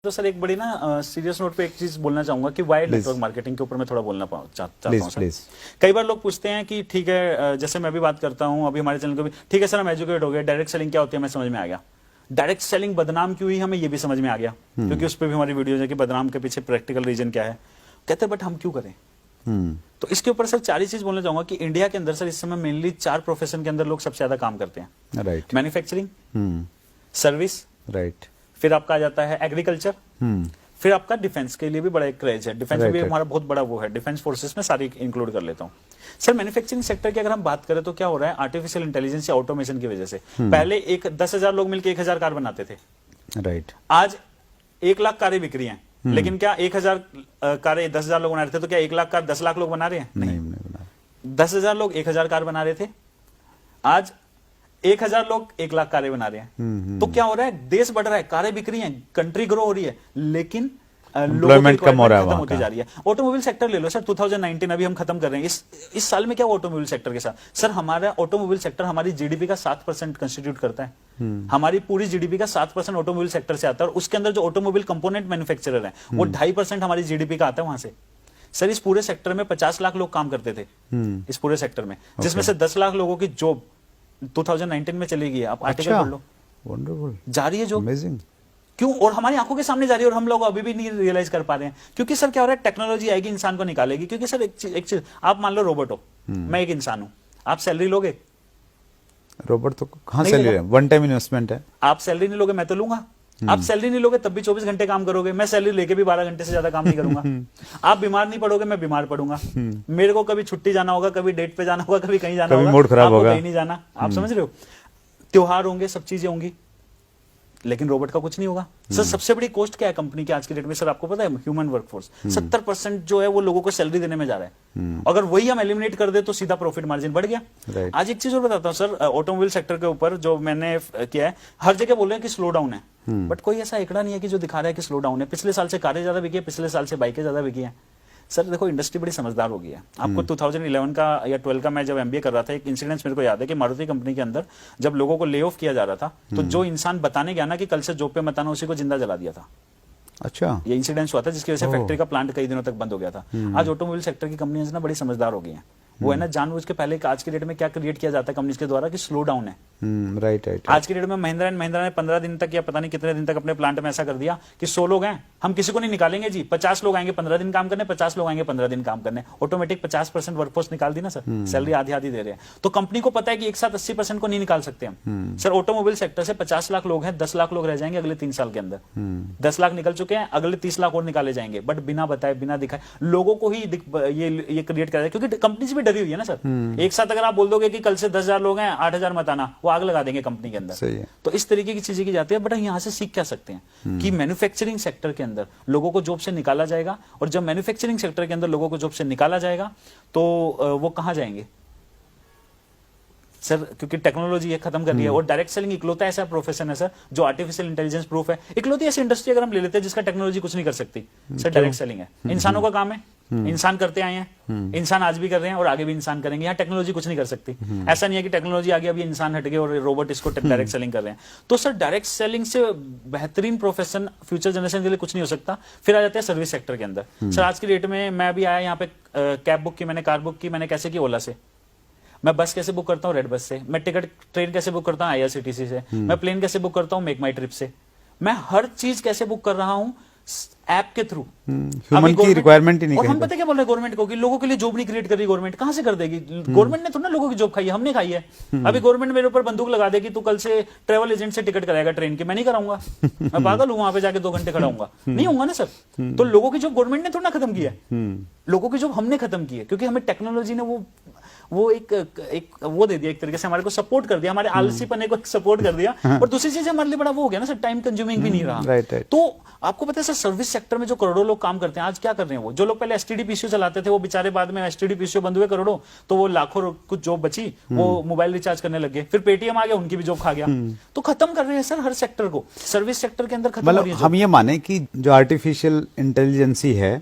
तो सर एक बड़ी ना सीरियस नोट पे एक चीज बोलना चाहूंगा कि वायर्ड नेटवर्क मार्केटिंग के ऊपर मैं थोड़ा बोलना चाहता हूं सर। कई बार लोग पूछते हैं कि ठीक है जैसे मैं भी बात करता हूं अभी हमारे चैनल को भी ठीक है सर हम एजुकेट हो गए, डायरेक्ट सेलिंग क्या होती है हमें समझ में आ गया, डायरेक्ट सेलिंग बदनाम क्यों हुई हमें ये भी समझ में आ गया क्योंकि उस पर भी हमारी वीडियो है कि बदनाम के पीछे प्रैक्टिकल रीजन क्या है, कहते हैं बट हम क्यों करें। तो इसके ऊपर सर चार ही चीज बोलना चाहूंगा कि इंडिया के अंदर सर इस समय मेनली 4 प्रोफेशन के अंदर लोग सबसे ज्यादा काम करते हैं। राइट। मैन्युफैक्चरिंग, सर्विस, राइट, फिर आपका आ जाता है एग्रीकल्चर, फिर आपका डिफेंस के लिए भी बड़ा एक क्रेज है। डिफेंस में भी हमारा बहुत बड़ा वो है, डिफेंस फोर्सेस में सारी इंक्लूड कर लेता हूँ। सर मैन्युफैक्चरिंग सेक्टर की अगर हम बात करें तो क्या हो रहा है, आर्टिफिशियल इंटेलिजेंस या ऑटोमेशन की वजह से पहले 10,000 लोग मिलकर 1,000 कार बनाते थे। राइट। आज 1 लाख कारें बिक रही हैं, लेकिन क्या 1,000 कारें 10,000 लोग बना रहे थे तो क्या 1 लाख कार 10 लाख लोग बना रहे हैं? नहीं बना। 10,000 लोग 1,000 कार बना रहे थे, आज 1,000 लोग 1 लाख कारें बना रहे हैं। तो क्या हो रहा है, देश बढ़ रहा है, कारें बिक रही हैं, कंट्री ग्रो हो रही है, लेकिन एम्प्लॉयमेंट कम हो रहा है, खत्म होती जा रही है। ऑटोमोबाइल सेक्टर ले लो सर, 2019 अभी हम खत्म कर रहे हैं। इस साल में क्या हुआ ऑटोमोबाइल सेक्टर के साथ? सर हमारा ऑटोमोबाइल सेक्टर हमारी जीडीपी का 7% कंस्टिट्यूट करता है। हमारी पूरी जीडीपी का 7% ऑटोमोबाइल सेक्टर से आता है और उसके अंदर जो ऑटोमोबाइल कंपोनेंट मैन्युफैक्चरर है वो 2.5% हमारी जीडीपी का आता है वहां से। सर इस पूरे सेक्टर में 50 लाख लोग काम करते थे इस पूरे सेक्टर में, जिसमें से 10 लाख लोगों की जॉब 2019 में चली गई है। आप आर्टिकल पढ़ लो, वंडरफुल, जा रही है जॉब। अमेजिंग। क्यों? और हमारी आंखों के सामने जा रही है और हम लोग अभी भी नहीं रियलाइज कर पा रहे हैं। क्योंकि सर क्या हो रहा है, टेक्नोलॉजी आएगी इंसान को निकालेगी। क्योंकि सर एक चीज आप मान लो रोबोट हो, मैं एक इंसान हूं, आप सैलरी लोगे? रोबोट तो कहां सैलरी है, वन टाइम इन्वेस्टमेंट है। आप सैलरी नहीं लोगे, मैं तो लूंगा। आप सैलरी नहीं लोगे तब भी 24 घंटे काम करोगे, मैं सैलरी लेके भी 12 घंटे से ज्यादा काम नहीं करूंगा। आप बीमार नहीं पड़ोगे, मैं बीमार पड़ूंगा। मेरे को कभी छुट्टी जाना होगा, कभी डेट पे जाना होगा, कभी कहीं जाना होगा, मूड खराब होगा, कहीं नहीं जाना। आप समझ रहे हो? त्योहार होंगे, सब चीजें होंगी, लेकिन रोबोट का कुछ नहीं होगा। सर सबसे बड़ी कॉस्ट क्या है कंपनी की आज की डेट में? सर आपको पता है, ह्यूमन वर्कफोर्स 70% जो है वो लोगों को सैलरी देने में जा रहा है। अगर वही हम एलिमिनेट कर दे तो सीधा प्रॉफिट मार्जिन बढ़ गया। आज एक चीज और बताता हूँ सर, ऑटोमोबाइल सेक्टर के ऊपर जो मैंने किया है, हर जगह बोल रहे हैं कि स्लो डाउन है, बट कोई ऐसा एकड़ा नहीं है कि जो दिखा रहा है कि स्लो डाउन है। पिछले साल से कारें ज्यादा बिकी है, पिछले साल से बाइकें ज्यादा बिकी है। सर देखो इंडस्ट्री बड़ी समझदार हो गई है। आपको 2011 का या 12 का मैं जब एमबीए कर रहा था, एक इंसिडेंस मेरे को याद है कि मारुति कंपनी के अंदर जब लोगों को ले ऑफ किया जा रहा था तो जो इंसान बताने गया ना कि कल से जॉब पे मत आना, उसी को जिंदा जला दिया था। अच्छा, ये इंसिडेंस हुआ था जिसकी वजह से फैक्ट्री का प्लांट कई दिनों तक बंद हो गया था। आज ऑटोमोबाइल सेक्टर की कंपनियां ना बड़ी समझदार हो गई हैं। वो है ना जानबूझ के पहले आज की डेट में क्या क्रिएट किया जाता है कंपनीज के द्वारा कि स्लो डाउन है। Right right. आज की डेट में महिंद्रा एंड महिंद्रा ने 15 दिन तक या पता नहीं कितने दिन तक अपने प्लांट में ऐसा कर दिया कि 100 लोग हैं, हम किसी को नहीं निकालेंगे जी, 50 लोग आएंगे 15 दिन काम करने, 50 लोग आएंगे 15 दिन काम करने। ऑटोमेटिक 50% वर्कफोर्स निकाल दी ना सर, सैलरी आधी आधी दे रहे हैं। तो कंपनी को पता है कि एक साथ 80% को नहीं निकाल सकते हम। सर ऑटोमोबाइल सेक्टर से 50 लाख लोग हैं, 10 लाख लोग रह जाएंगे अगले 3 साल के अंदर। 10 लाख निकल चुके हैं, अगले 30 लाख और निकाले जाएंगे, बट बिना बताए बिना दिखाए लोगों को ही ये क्रिएट कर, क्योंकि कंपनी से भी डरी हुई है ना सर। एक साथ अगर आप बोल दोगे कि कल से 10,000 लोग हैं, 8,000 मत आना, वो आग लगा देंगे कंपनी के अंदर। सही है। तो इस तरीके की चीजें की जाती है। बट यहां से सीख क्या सकते हैं कि मैन्युफैक्चरिंग सेक्टर के अंदर लोगों को जॉब से निकाला जाएगा, और जब मैन्युफैक्चरिंग सेक्टर के अंदर लोगों को जॉब से निकाला जाएगा तो वो कहां जाएंगे सर? क्योंकि टेक्नोलॉजी ये खत्म कर रही है। और डायरेक्ट सेलिंग इकलौता ऐसा प्रोफेशन है सर जो आर्टिफिशियल इंटेलिजेंस प्रूफ है। इकलौती ऐसी इंडस्ट्री अगर हम ले लेते हैं जिसका टेक्नोलॉजी कुछ नहीं कर सकती सर, डायरेक्ट सेलिंग है। इंसानों का काम है, इंसान करते आए हैं, इंसान आज भी कर रहे हैं और आगे भी इंसान करेंगे। यहाँ टेक्नोलॉजी कुछ नहीं कर सकती। ऐसा नहीं है कि टेक्नोलॉजी आगे अभी इंसान हट गए और रोबोट इसको डायरेक्ट सेलिंग कर रहे हैं। तो सर डायरेक्ट सेलिंग से बेहतरीन प्रोफेशन फ्यूचर जनरेशन के लिए कुछ नहीं हो सकता। फिर आ जाते हैं सर्विस सेक्टर के अंदर। सर आज की डेट में मैं अभी आया यहाँ पे, कैब बुक की मैंने, कार बुक की मैंने, कैसे की? ओला से। मैं बस कैसे बुक करता हूँ? रेड बस से। मैं टिकट ट्रेन कैसे बुक करता हूँ? आईआरसीटीसी से। मैं प्लेन कैसे बुक करता हूँ? मेक माई ट्रिप से। मैं हर चीज कैसे बुक कर रहा हूँ? ऐप के थ्रू। ह्यूमन की रिक्वायरमेंट ही नहीं। और हम पता क्या बोल रहे हैं गवर्नमेंट को कि लोगों के लिए जॉब नहीं क्रिएट कर रही गवर्नमेंट। कहां से कर देगी गवर्नमेंट? ने थोड़ा ना लोगों की जॉब खाई है, हमने खाई है। अभी गवर्नमेंट मेरे ऊपर बंदूक लगा देगी, तू कल से ट्रेवल एजेंट से टिकट कराएगा ट्रेन की, मैं नहीं कराऊंगा। मैं पागल हूं वहां पे जाके 2 घंटे खड़ा हूंगा? नहीं होऊंगा ना सर। तो लोगों की जॉब गवर्नमेंट ने थोड़ा ना खत्म की है, लोगों की जॉब हमने खत्म की है। क्योंकि हमें टेक्नोलॉजी ने वो एक वो दे दिया, एक तरीके से हमारे को सपोर्ट कर दिया, हमारे आलसीपने को सपोर्ट कर दिया। और दूसरी चीज हमारे लिए बड़ा वो हो गया ना सर, टाइम कंज्यूमिंग भी नहीं रहा। तो आपको पता है सर सर्विस सेक्टर में जो करोड़ों लोग काम करते हैं, आज क्या कर रहे हैं? वो जो लोग पहले एसटीडी पीसीओ चलाते थे वो बेचारे बाद में एसटीडी पीसीओ बंद हुए करोड़ों, तो वो लाखों कुछ जॉब बची, वो मोबाइल रिचार्ज करने लगे। फिर पेटीएम आ गया, उनकी भी जॉब खा गया। तो खत्म कर रहे हैं सर हर सेक्टर को, सर्विस सेक्टर के अंदर खत्म हो रही है। हम ये माने कि जो आर्टिफिशियल इंटेलिजेंसी है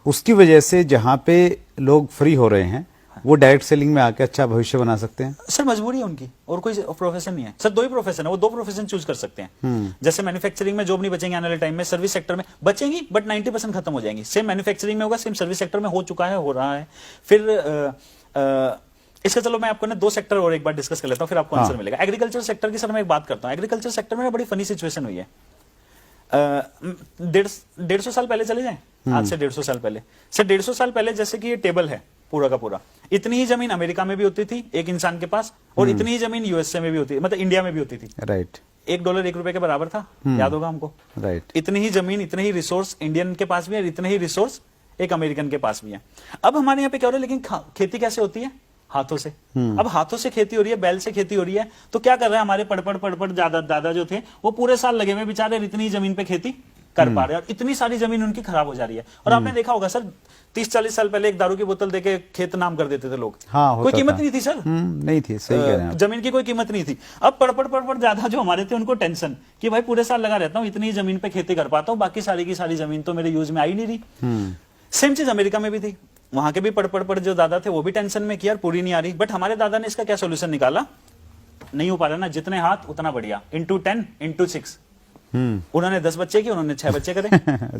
उसकी वजह से जहां पे लोग फ्री हो रहे हैं वो डायरेक्ट सेलिंग में आके अच्छा भविष्य बना सकते हैं? सर मजबूरी है उनकी, और कोई प्रोफेशन नहीं है सर, दो ही प्रोफेशन है, वो दो प्रोफेशन चूज कर सकते हैं। जैसे मैन्युफैक्चरिंग में जॉब नहीं बचेंगे आने वाले टाइम में, सर्विस सेक्टर में बचेंगी बट 90% खत्म हो जाएंगी। सेम मैन्युफैक्चरिंग में होगा, सेम सर्विस सेक्टर में हो चुका है, हो रहा है। फिर इसका चलो मैं आपको ना 2 सेक्टर और एक बार डिस्कस कर लेता हूं, फिर आपको आंसर मिलेगा। एग्रीकल्चर सेक्टर की सर मैं एक बात करता हूं। एग्रीकल्चर सेक्टर में ना बड़ी फनी सिचुएशन हुई है। 150 साल पहले चले जाएं, आज से 150 साल पहले। सर 150 साल पहले जैसे कि ये टेबल है पूरा का पूरा, इतनी ही जमीन अमेरिका में भी होती थी एक इंसान के पास, और इतनी ही जमीन यूएसए में भी होती, मतलब इंडिया में भी होती थी। राइट। $1 1 रुपए के बराबर था, याद होगा हमको। राइट। इतनी ही जमीन, इतने ही रिसोर्स इंडियन के पास भी है, इतने ही रिसोर्स एक अमेरिकन के पास भी है। अब हमारे यहाँ पे क्या हो रहा है, लेकिन खेती कैसे होती है? हाथों से। अब हाथों से खेती हो रही है, बैल से खेती हो रही है, तो क्या कर रहे हैं हमारे पड़पड़ दादा जो थे, वो पूरे साल लगे हुए बेचारे इतनी जमीन पे खेती कर पा रहे हैं, और इतनी सारी जमीन उनकी खराब हो जा रही है। और आपने देखा होगा सर 30-40 साल पहले एक दारू की बोतल देके खेत नाम कर देते थे लोग। हाँ, कोई कीमत नहीं थी सर। नहीं थी, सही कह रहे हैं। जमीन की कोई कीमत नहीं थी। अब पड़पड़ ज्यादा जो हमारे थे उनको टेंशन कि भाई पूरे साल लगा रहता हूँ, इतनी जमीन पे खेती कर पाता हूँ, बाकी सारी की सारी जमीन तो मेरे यूज में आई नहीं रही। सेम चीज अमेरिका में भी थी, वहां के भी पड़ जो दादा थे वो भी टेंशन में कि यार पूरी नहीं आ रही। बट हमारे दादा ने इसका क्या सोल्यूशन निकाला, नहीं हो पा रहा ना, जितने हाथ उतना बढ़िया, into 10 into 6। उन्होंने 10 बच्चे किए, उन्होंने 6 बच्चे करे।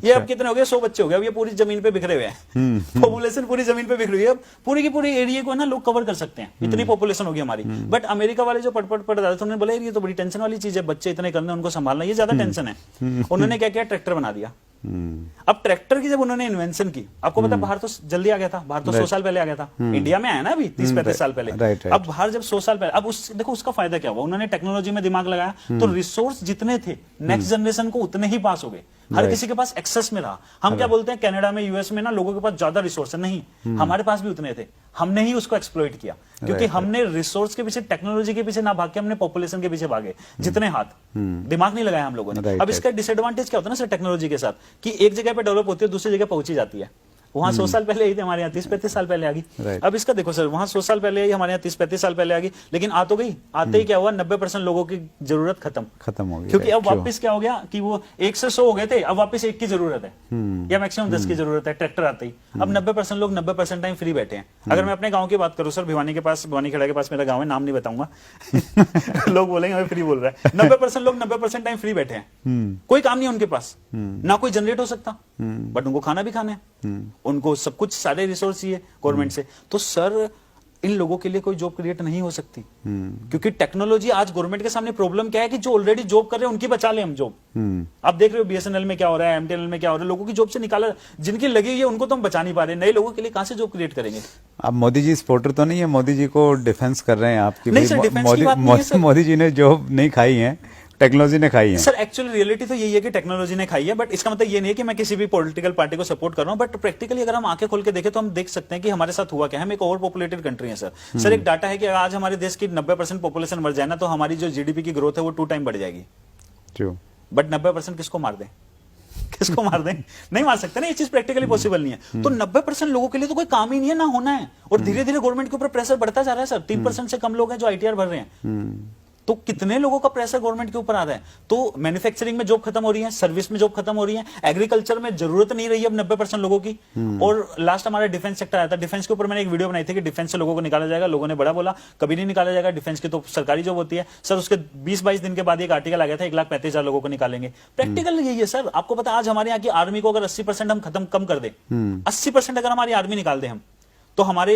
ये अब कितने हो गए, 100 बच्चे हो गए। अब ये पूरी जमीन पे बिखरे हुए हैं, पॉपुलेशन पूरी जमीन पे बिखरी हुई है। अब पूरी की पूरी एरिया को ना लोग कवर कर सकते हैं, इतनी पॉपुलेशन होगी हमारी। बट अमेरिका वाले जो पड़ दादा थे, उन्होंने बोला ये तो बड़ी टेंशन वाली चीज है, बच्चे इतने करने, उनको संभालना, ये ज्यादा टेंशन है। उन्होंने क्या किया, ट्रैक्टर बना दिया। अब ट्रैक्टर की जब उन्होंने इन्वेंशन की, आपको पता बाहर तो जल्दी आ गया था, बाहर तो 100 साल पहले आ गया था, इंडिया में आया ना अभी 30-35 साल पहले। अब बाहर जब 100 साल पहले, अब देखो उसका फायदा क्या हुआ, उन्होंने टेक्नोलॉजी में दिमाग लगाया, तो रिसोर्स जितने थे नेक्स्ट जनरेशन को उतने ही पास हो गए, हर किसी के पास एक्सेस में रहा। हम क्या बोलते हैं कनाडा में, यूएस में ना लोगों के पास ज्यादा रिसोर्स है, नहीं, हमारे पास भी उतने थे, हमने ही उसको एक्सप्लॉइट किया, क्योंकि हमने रिसोर्स के पीछे, टेक्नोलॉजी के पीछे ना भाग के हमने पॉपुलेशन के पीछे भागे, जितने हाथ, दिमाग नहीं लगाया हम लोगों ने। अब इसका डिसएडवांटेज क्या होता है ना सर टेक्नोलॉजी के साथ, कि एक जगह पे डेवलप होती है, दूसरी जगह पहुंची जाती है। वहां 100 साल पहले आई थी, हमारे यहाँ 30-35 साल पहले आ गई। अब इसका देखो सर, वहां 100 साल पहले आई, हमारे यहाँ 30-35 साल पहले आ गई, लेकिन आ तो गई, आते ही क्या हुआ, 90% लोगों की जरूरत खत्म हो गई, क्योंकि अब वापस क्या हो गया कि वो 1 से 100 हो गए थे, अब वापस 1 की जरूरत है, या मैक्सिमम 10 की जरूरत है, ट्रैक्टर आते ही। अब 90% लोग 90% टाइम फ्री बैठे हैं। अगर मैं अपने गाँव की बात करूँ सर, भिवानी के पास, भिवानी खेड़ा के पास मेरा गाँव है, नाम नहीं बताऊंगा लोग बोलेंगे हमें फ्री बोल रहा है। 90% लोग 90% टाइम फ्री बैठे हैं, कोई काम नहीं है उनके पास, ना कोई जनरेट हो सकता, बट उनको खाना भी खाना है, उनको सब कुछ, सारे रिसोर्स चाहिए गवर्नमेंट से। तो सर इन लोगों के लिए कोई जॉब क्रिएट नहीं हो सकती, क्योंकि टेक्नोलॉजी, आज गवर्नमेंट के सामने प्रॉब्लम क्या है कि जो ऑलरेडी जॉब कर रहे हैं उनकी बचा ले हम जॉब। आप देख रहे हो बीएसएनएल में क्या हो रहा है, एमटीएनएल में क्या हो रहा है, लोगों की जॉब से निकाला, जिनकी लगी हुई है उनको तो हम बचा नहीं पा रहे, नए लोगों के लिए कहां से जॉब क्रिएट करेंगे? अब मोदी जी सपोर्टर तो नहीं है, मोदी जी को डिफेंस कर रहे हैं आपकी? नहीं सर, डिफेंस की बात नहीं है सर। मोदी जी ने जॉब नहीं खाई है, टेक्नोलॉजी ने खाई है सर। एक्चुअली रियलिटी तो यही है कि टेक्नोलॉजी ने खाई है, बट इसका मतलब ये नहीं है कि मैं किसी भी पॉलिटिकल पार्टी को सपोर्ट कर रहा हूं, बट प्रैक्टिकली अगर हम आंखें खोल के देखें तो हम देख सकते हैं कि हमारे साथ हुआ क्या है। हम एक ओवर पॉपुलेटेड कंट्री है सर। सर एक डाटा है कि आज हमारे देश की 90% पॉपुलेशन मर जाए ना, तो हमारी जो जीडीपी की ग्रोथ है वो 2 टाइम बढ़ जाएगी। बट 90% किसको मार दें? किसको मार दें? नहीं मार सकते ना, ये चीज प्रैक्टिकली पॉसिबल नहीं है। तो 90% लोगों के लिए तो कोई काम ही नहीं है, ना होना है, और धीरे धीरे गवर्नमेंट के ऊपर प्रेशर बढ़ता जा रहा है सर। 3% से कम लोग हैं जो आईटीआर भर रहे हैं, तो कितने लोगों का प्रेशर गवर्नमेंट के ऊपर आ रहा है। तो मैन्युफैक्चरिंग में जॉब खत्म हो रही है, सर्विस में जॉब खत्म हो रही है, एग्रीकल्चर में जरूरत नहीं रही अब 90% लोगों की। और लास्ट हमारा डिफेंस सेक्टर आया था, डिफेंस के ऊपर मैंने एक वीडियो बनाई थी कि डिफेंस से लोगों को निकाला जाएगा। लोगों ने बड़ा बोला कभी नहीं निकाला जाएगा, डिफेंस की तो सरकारी जॉब होती है सर। उसके 20-22 दिन के बाद एक आर्टिकल आ गया था 1,35,000 लोगों को निकालेंगे। प्रैक्टिकल यही है सर। आपको पता है आज हमारे यहाँ की आर्मी को अगर 80% हम खत्म कम कर दे, 80% अगर हमारी आर्मी निकाल दे हम, तो हमारे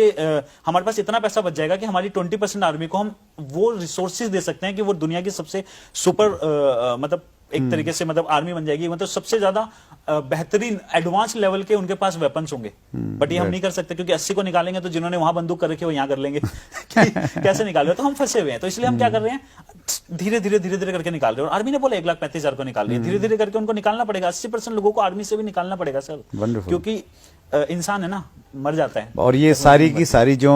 पास इतना पैसा बच जाएगा कि हमारी 20% आर्मी को हम वो रिसोर्सेज दे सकते हैं कि वो दुनिया की सबसे सुपर मतलब एक तरीके से मतलब आर्मी बन जाएगी, मतलब सबसे ज्यादा बेहतरीन एडवांस लेवल के उनके पास वेपन्स होंगे। बट ये हम नहीं कर सकते, क्योंकि 80 को निकालेंगे तो जिन्होंने वहां बंदूक कर रखी है वो यहां कर लेंगे कैसे निकाल रहे? तो हम फंसे हुए हैं। तो इसलिए हम क्या कर रहे हैं, धीरे धीरे करके निकाल रहे हैं। और आर्मी ने बोला 1,35,000 को निकाल रही है, धीरे धीरे करके उनको निकालना पड़ेगा। 80% लोगों को आर्मी से भी निकालना पड़ेगा सर, क्योंकि इंसान है ना, मर जाता है। और ये सारी की सारी जो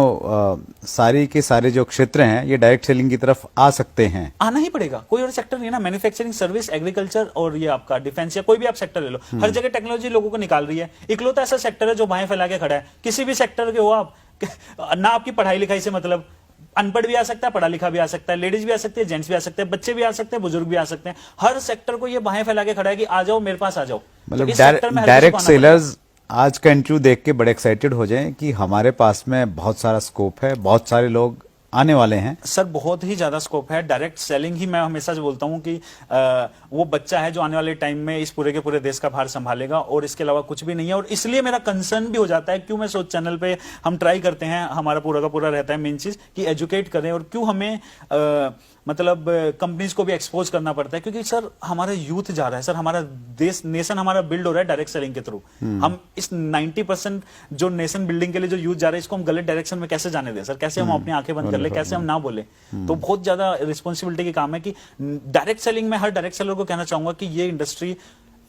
सारी के सारे जो क्षेत्र हैं ये डायरेक्ट सेलिंग की तरफ आ सकते हैं, आना ही पड़ेगा। कोई और सेक्टर नहीं है ना, मैन्युफैक्चरिंग, सर्विस, एग्रीकल्चर और ये आपका डिफेंस या कोई भी आप सेक्टर ले लो, हर जगह टेक्नोलॉजी लोगों को निकाल रही है। इकलौता ऐसा सेक्टर है जो बाहें फैला के खड़ा है। किसी भी सेक्टर के हो आप, ना आपकी पढ़ाई लिखाई से मतलब, अनपढ़ भी आ सकता है, पढ़ा लिखा भी आ सकता है, लेडीज भी आ सकती है, जेंट्स भी आ सकते हैं, बच्चे भी आ सकते हैं, बुजुर्ग भी आ सकते हैं। हर सेक्टर को ये बाहें फैला के खड़ा है कि आ जाओ, मेरे पास आ जाओ। मतलब डायरेक्ट सेलर्स आज का इंटरव्यू देख के बड़े एक्साइटेड हो जाएं कि हमारे पास में बहुत सारा स्कोप है, बहुत सारे लोग आने वाले हैं। सर बहुत ही ज्यादा स्कोप है। डायरेक्ट सेलिंग ही मैं हमेशा से बोलता हूं कि वो बच्चा है जो आने वाले टाइम में इस पूरे के पूरे देश का भार संभालेगा, और इसके अलावा कुछ भी नहीं है। और इसलिए मेरा कंसर्न भी हो जाता है, क्यों मैं सोच चैनल पे हम ट्राई करते हैं, हमारा पूरा का पूरा रहता है मेन चीज कि एजुकेट करें, और क्यों हमें मतलब कंपनीज को भी एक्सपोज करना पड़ता है, क्योंकि सर हमारा यूथ जा रहा है, सर हमारा देश नेशन हमारा बिल्ड हो रहा है डायरेक्ट सेलिंग के थ्रू। हम इस 90% जो नेशन बिल्डिंग के लिए जो यूथ जा रहा है, इसको हम गलत डायरेक्शन में कैसे जाने दें सर? कैसे हम अपनी आंखें बंद कर ले, कैसे हम ना बोले? तो बहुत ज्यादा रिस्पॉन्सिबिलिटी की काम है कि डायरेक्ट सेलिंग में हर डायरेक्ट सेलर को कहना चाहूंगा कि ये इंडस्ट्री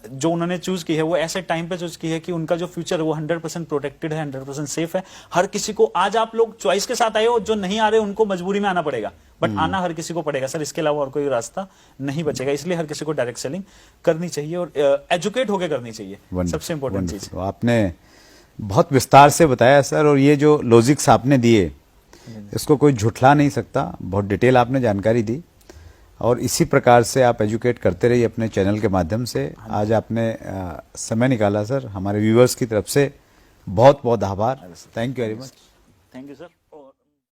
जो उन्होंने चूज की है वो ऐसे टाइम पे चूज की है कि उनका जो फ्यूचर है वो 100% प्रोटेक्टेड है, 100% सेफ है। हर किसी को, आज आप लोग चॉइस के साथ आए हो, जो नहीं आ रहे उनको मजबूरी में आना पड़ेगा, बट आना हर किसी को पड़ेगा सर, इसके अलावा और कोई रास्ता नहीं बचेगा। इसलिए हर किसी को डायरेक्ट सेलिंग करनी चाहिए और एजुकेट होकर करनी चाहिए, सबसे इंपॉर्टेंट चीज। आपने बहुत विस्तार से बताया सर, और ये जो लॉजिक्स आपने दिए इसको कोई झुठला नहीं सकता, बहुत डिटेल आपने जानकारी दी, और इसी प्रकार से आप एजुकेट करते रहिए अपने चैनल के माध्यम से। आज आपने समय निकाला सर, हमारे व्यूअर्स की तरफ से बहुत बहुत आभार। Thank you very much. Thank you sir.